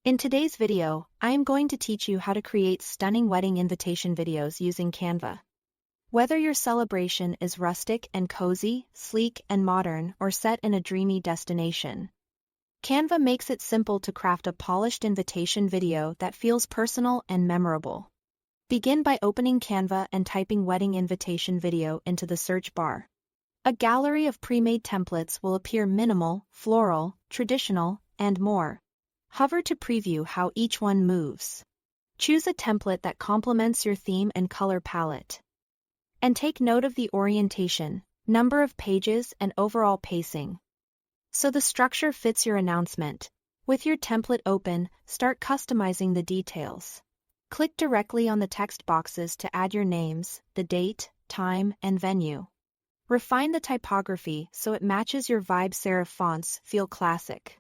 In today's video, I am going to teach you how to create stunning wedding invitation videos using Canva. Whether your celebration is rustic and cozy, sleek and modern, or set in a dreamy destination, Canva makes it simple to craft a polished invitation video that feels personal and memorable. Begin by opening Canva and typing wedding invitation video into the search bar. A gallery of pre-made templates will appear: minimal, floral, traditional, and more. Hover to preview how each one moves. Choose a template that complements your theme and color palette. And take note of the orientation, number of pages, and overall pacing, so the structure fits your announcement. With your template open, start customizing the details. Click directly on the text boxes to add your names, the date, time, and venue. Refine the typography so it matches your vibe. Serif fonts feel classic.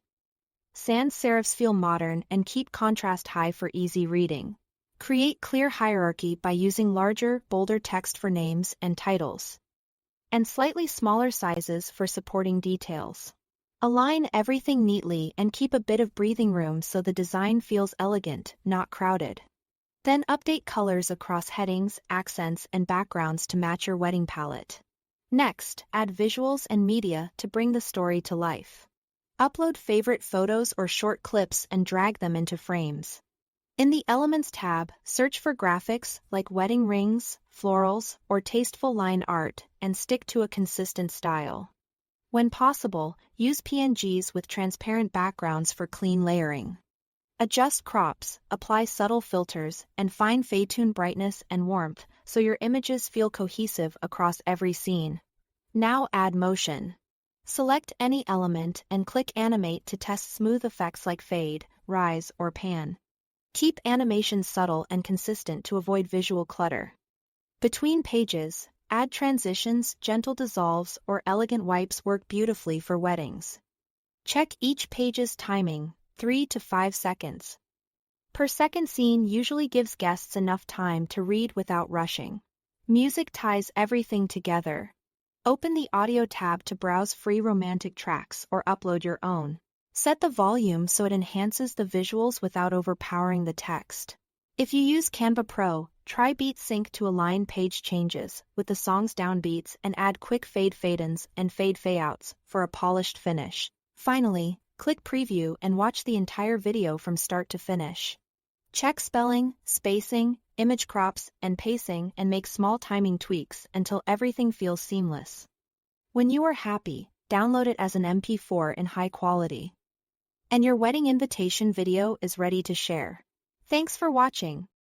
Sans serifs feel modern and keep contrast high for easy reading. Create clear hierarchy by using larger, bolder text for names and titles, and slightly smaller sizes for supporting details. Align everything neatly and keep a bit of breathing room so the design feels elegant, not crowded. Then update colors across headings, accents, and backgrounds to match your wedding palette. Next, add visuals and media to bring the story to life. Upload favorite photos or short clips and drag them into frames. In the Elements tab, search for graphics like wedding rings, florals, or tasteful line art, and stick to a consistent style. When possible, use PNGs with transparent backgrounds for clean layering. Adjust crops, apply subtle filters, and fine-tune brightness and warmth so your images feel cohesive across every scene. Now add motion. Select any element and click Animate to test smooth effects like fade, rise, or pan. Keep animations subtle and consistent to avoid visual clutter. Between pages, add transitions, gentle dissolves, or elegant wipes work beautifully for weddings. Check each page's timing, 3 to 5 seconds per second. Scene usually gives guests enough time to read without rushing. Music ties everything together. Open the Audio tab to browse free romantic tracks or upload your own. Set the volume so it enhances the visuals without overpowering the text. If you use Canva Pro, try Beat Sync to align page changes with the song's downbeats and add quick fade-ins and fade-outs for a polished finish. Finally, click Preview and watch the entire video from start to finish. Check spelling, spacing, image crops, and pacing, and make small timing tweaks until everything feels seamless. When you are happy, download it as an MP4 in high quality, and your wedding invitation video is ready to share. Thanks for watching.